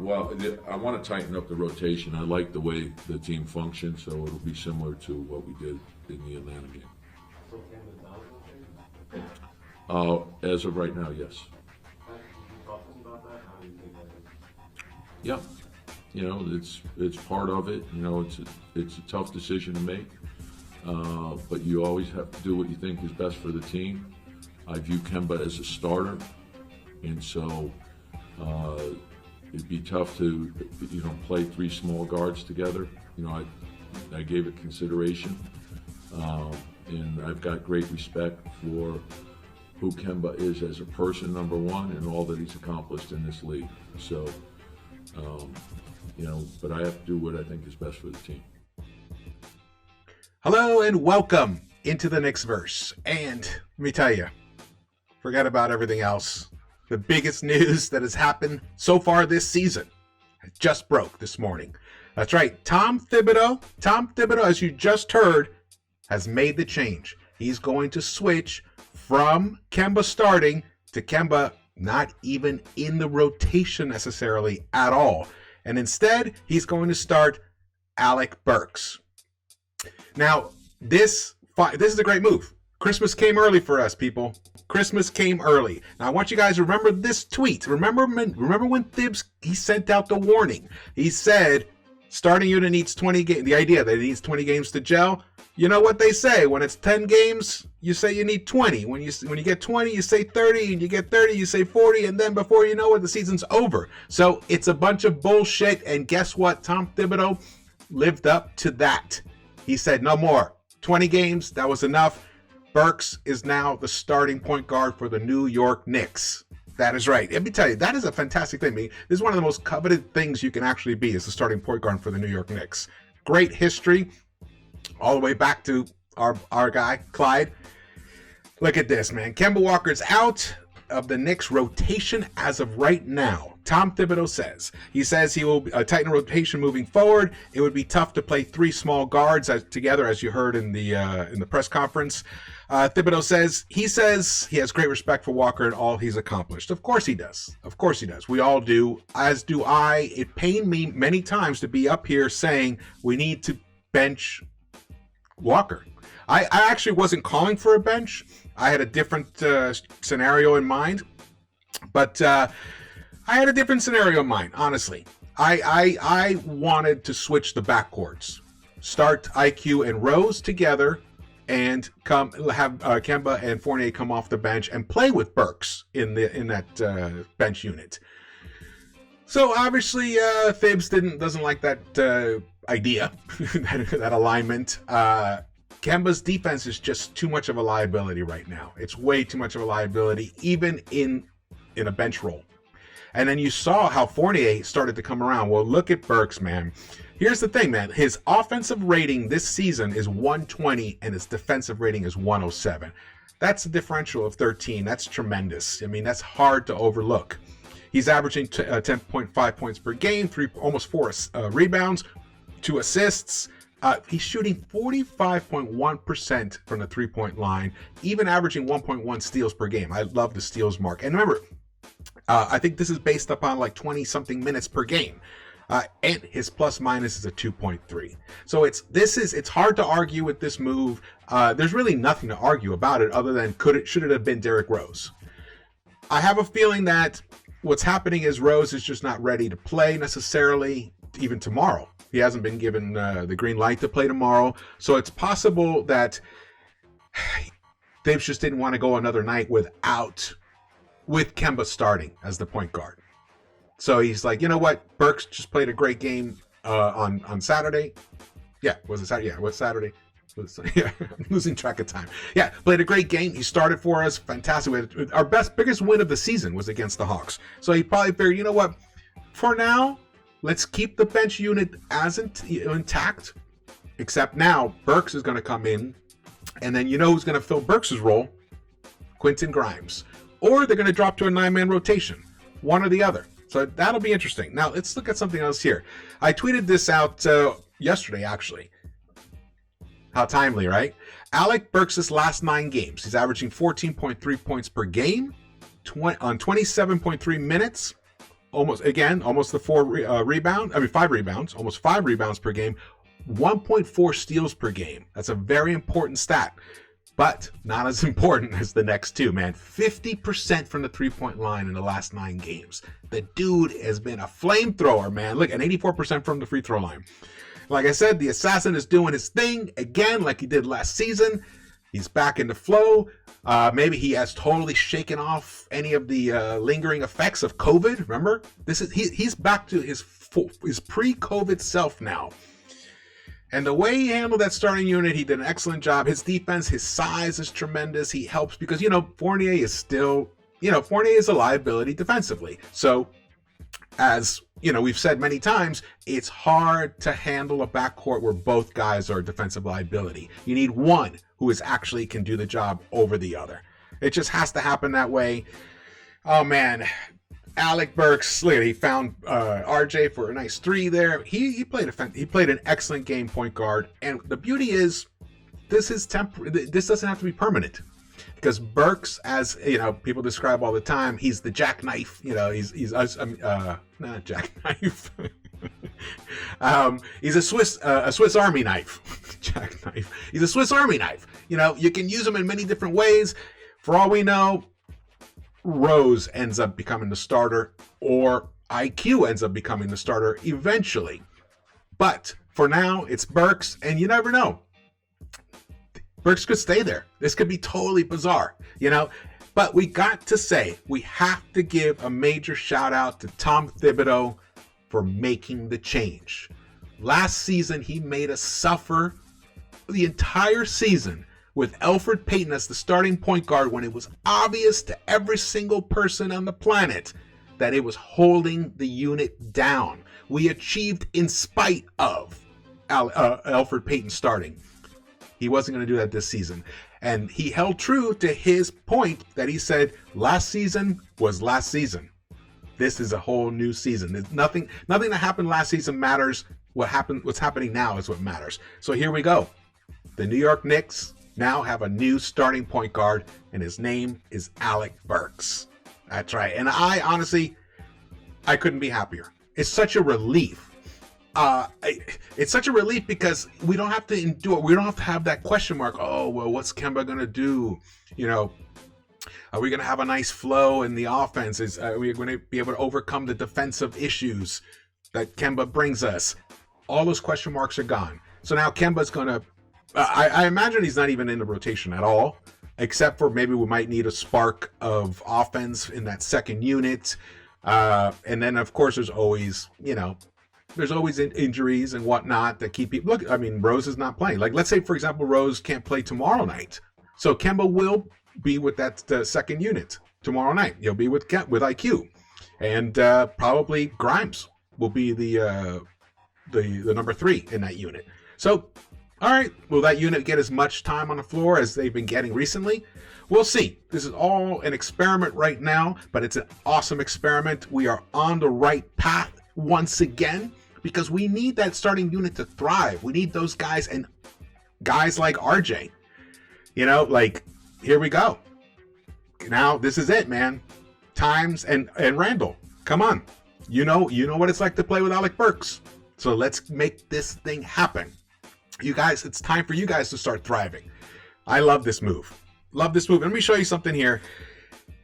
Well, I want to tighten up the rotation. I like the way the team functions, so it'll be similar to what we did in the Atlanta game. So Kemba's not rotating? As of right now, yes. Have you talked to him about that? How do you think that is? Yeah, it's part of it. It's a tough decision to make, but you always have to do what you think is best for the team. I view Kemba as a starter, and so it'd be tough to play three small guards together. I gave it consideration, and I've got great respect for who Kemba is as a person, number one, and all that he's accomplished in this league. So, but I have to do what I think is best for the team. Hello and welcome into the Knicks-Verse. And let me tell you, forget about everything else. The biggest news that has happened so far this season just broke this morning. That's right, Tom Thibodeau, as you just heard, has made the change. He's going to switch from Kemba starting to Kemba not even in the rotation necessarily at all. And instead, he's going to start Alec Burks. Now, this is a great move. Christmas came early for us, people. Christmas came early. Now, I want you guys to remember this tweet. Remember when Thibs, he sent out the warning. He said, starting unit needs 20 games. The idea that it needs 20 games to gel. You know what they say. When it's 10 games, you say you need 20. When you get 20, you say 30. And you get 30, you say 40. And then before you know it, the season's over. So it's a bunch of bullshit. And guess what? Tom Thibodeau lived up to that. He said, no more. 20 games, that was enough. Burks is now the starting point guard for the New York Knicks. That is right. Let me tell you, that is a fantastic thing. This is one of the most coveted things you can actually be, is the starting point guard for the New York Knicks. Great history, all the way back to our guy, Clyde. Look at this, man. Kemba Walker's out of the Knicks rotation as of right now. Tom Thibodeau says he will tighten rotation moving forward. It would be tough to play three small guards together, as you heard in the press conference. Thibodeau says he has great respect for Walker and all he's accomplished. Of course he does. We all do, as do I. It pained me many times to be up here saying we need to bench Walker. I actually wasn't calling for a bench. I had a different scenario in mind, but I had a different scenario in mind, honestly. I wanted to switch the backcourts. Start IQ and Rose together and have Kemba and Fournier come off the bench and play with Burks in that bench unit. So obviously Thibs doesn't like that idea, that alignment. Kemba's defense is just too much of a liability right now. It's way too much of a liability, even in a bench role. And then you saw how Fournier started to come around. Well, look at Burks, man. Here's the thing, man. His offensive rating this season is 120, and his defensive rating is 107. That's a differential of 13. That's tremendous. That's hard to overlook. He's averaging 10.5 points per game, almost 4 rebounds, 2 assists. He's shooting 45.1% from the three-point line, even averaging 1.1 steals per game. I love the steals mark. And remember, I think this is based upon like 20-something minutes per game. And his plus minus is a 2.3. So it's hard to argue with this move. There's really nothing to argue about it other than should it have been Derrick Rose. I have a feeling that what's happening is Rose is just not ready to play necessarily even tomorrow. He hasn't been given the green light to play tomorrow. So it's possible that they just didn't want to go another night with Kemba starting as the point guard. So he's like, you know what? Burks just played a great game on Saturday. Yeah, was it Saturday? Yeah, what's Saturday? Yeah, I'm losing track of time. Yeah, played a great game. He started for us. Fantastic. Our biggest win of the season was against the Hawks. So he probably figured, you know what? For now, let's keep the bench unit as intact. Except now, Burks is going to come in. And then you know who's going to fill Burks' role? Quentin Grimes. Or they're going to drop to a 9-man rotation. One or the other. So that'll be interesting. Now, let's look at something else here. I tweeted this out yesterday, actually. How timely, right? Alec Burks' last 9 games. He's averaging 14.3 points per game on 27.3 minutes. almost the 5 rebounds, almost 5 rebounds per game, 1.4 steals per game. That's a very important stat, but not as important as the next two, man. 50% from the 3-point line in the last 9 games. The dude has been a flamethrower, man. Look, and 84% from the free throw line. Like I said, the assassin is doing his thing again, like he did last season. He's back in the flow. Maybe he has totally shaken off any of the lingering effects of COVID. Remember, he's back to his pre-COVID self now. And the way he handled that starting unit, he did an excellent job. His defense, his size is tremendous. He helps because Fournier is still, Fournier is a liability defensively. So, as we've said many times, it's hard to handle a backcourt where both guys are a defensive liability. You need one who actually can do the job over the other. It just has to happen that way. Oh man, Alec Burks, look, he found RJ for a nice 3 there. He played an excellent game, point guard. And the beauty is, this doesn't have to be permanent. Because Burks, as people describe all the time, he's the jackknife. He's not jackknife. He's a Swiss Army knife. Jackknife. He's a Swiss Army knife. You can use him in many different ways. For all we know, Rose ends up becoming the starter, or IQ ends up becoming the starter eventually. But for now, it's Burks, and you never know. Burks could stay there. This could be totally bizarre, But we got to say, we have to give a major shout out to Tom Thibodeau for making the change. Last season, he made us suffer the entire season with Elfrid Payton as the starting point guard when it was obvious to every single person on the planet that it was holding the unit down. We achieved in spite of Elfrid Payton starting. He wasn't going to do that this season. And he held true to his point that he said last season was last season. This is a whole new season. There's nothing that happened last season matters. What's happening now is what matters. So here we go. The New York Knicks now have a new starting point guard, and his name is Alec Burks. That's right. And I couldn't be happier. It's such a relief. It's such a relief because we don't have to endure. We don't have to have that question mark. Oh, well, what's Kemba going to do? Are we going to have a nice flow in the offense? Are we going to be able to overcome the defensive issues that Kemba brings us? All those question marks are gone. So now Kemba's going to, I imagine he's not even in the rotation at all, except for maybe we might need a spark of offense in that second unit. And then, of course, there's always injuries and whatnot that keep people. Look, Rose is not playing. Like, let's say, for example, Rose can't play tomorrow night. So Kemba will be with that second unit tomorrow night. He'll be with IQ. And probably Grimes will be the number 3 in that unit. So, all right, will that unit get as much time on the floor as they've been getting recently? We'll see. This is all an experiment right now, but it's an awesome experiment. We are on the right path once again, because we need that starting unit to thrive. We need those guys, and guys like RJ. Here we go. Now this is it, man. Times and Randall. Come on. You know what it's like to play with Alec Burks. So let's make this thing happen. You guys, it's time for you guys to start thriving. I love this move. Let me show you something here.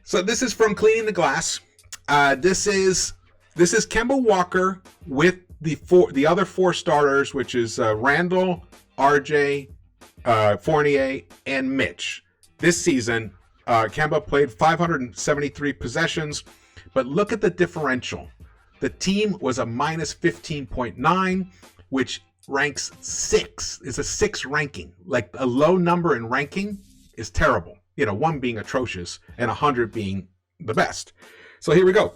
So this is from Cleaning the Glass. This is Kemba Walker with the other 4 starters, which is Randall, RJ, Fournier, and Mitch. This season, Kemba played 573 possessions, but look at the differential. The team was a minus 15.9, which ranks 6. It's a 6 ranking. Like, a low number in ranking is terrible. 1 being atrocious and 100 being the best. So here we go.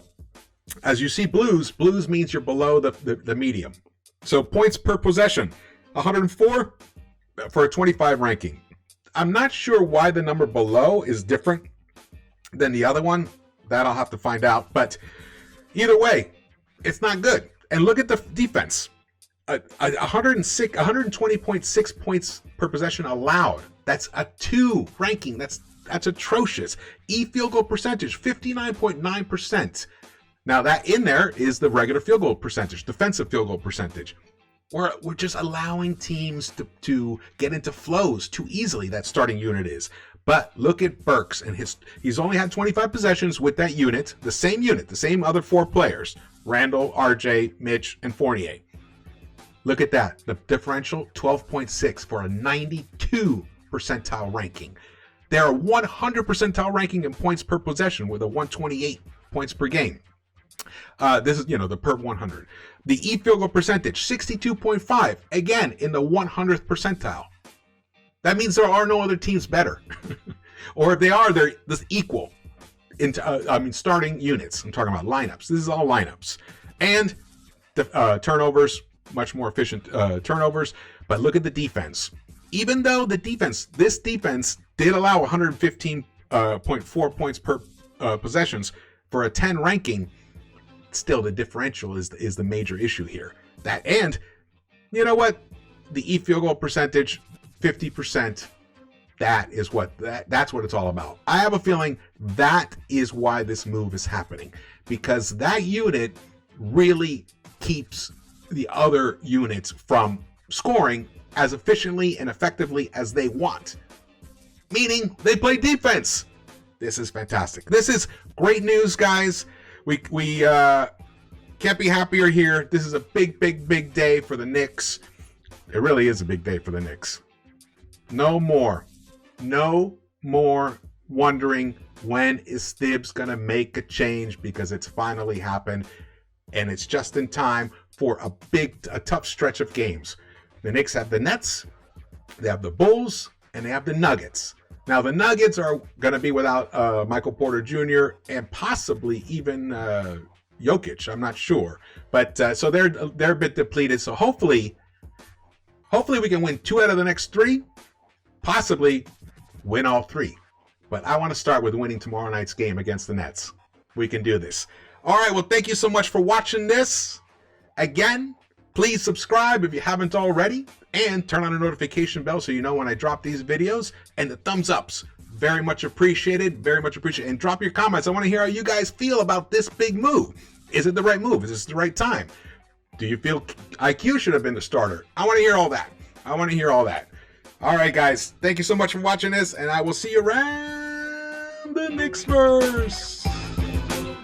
As you see, blues means you're below the medium. So points per possession, 104 for a 25 ranking. I'm not sure why the number below is different than the other one. That I'll have to find out. But either way, it's not good. And look at the defense. 120.6 points per possession allowed. That's a 2 ranking. That's atrocious. Field goal percentage, 59.9%. Now that in there is the regular field goal percentage, defensive field goal percentage. We're just allowing teams to get into flows too easily, that starting unit is. But look at Burks, and he's only had 25 possessions with that unit, the same other 4 players, Randall, RJ, Mitch, and Fournier. Look at that, the differential, 12.6 for a 92 percentile ranking. They're a 100 percentile ranking in points per possession with a 128 points per game. This is, the per 100. The field goal percentage, 62.5, again, in the 100th percentile. That means there are no other teams better. Or if they are, they're this equal. Starting units. I'm talking about lineups. This is all lineups. And turnovers, much more efficient turnovers. But look at the defense. Even though this defense did allow 115.4 points per possessions for a 10 ranking, still the differential is the major issue here. That, and you know what? The field goal percentage, 50%. That's what it's all about. I have a feeling that is why this move is happening, because that unit really keeps the other units from scoring as efficiently and effectively as they want. Meaning they play defense. This is fantastic. This is great news, guys. We can't be happier here. This is a big, big, big day for the Knicks. It really is a big day for the Knicks. No more wondering when is Thibs going to make a change, because it's finally happened, and it's just in time for a tough stretch of games. The Knicks have the Nets, they have the Bulls, and they have the Nuggets. Now, the Nuggets are going to be without Michael Porter Jr. and possibly even Jokic. I'm not sure. But so they're a bit depleted. So hopefully we can win 2 out of the next 3, possibly win all 3. But I want to start with winning tomorrow night's game against the Nets. We can do this. All right, well, thank you so much for watching this. Again, please subscribe if you haven't already, and turn on the notification bell so you know when I drop these videos, and the thumbs ups. Very much appreciated, very much appreciated. And drop your comments. I want to hear how you guys feel about this big move. Is it the right move? Is this the right time? Do you feel IQ should have been the starter? I want to hear all that. All right, guys. Thank you so much for watching this, and I will see you around the Knicks-Verse.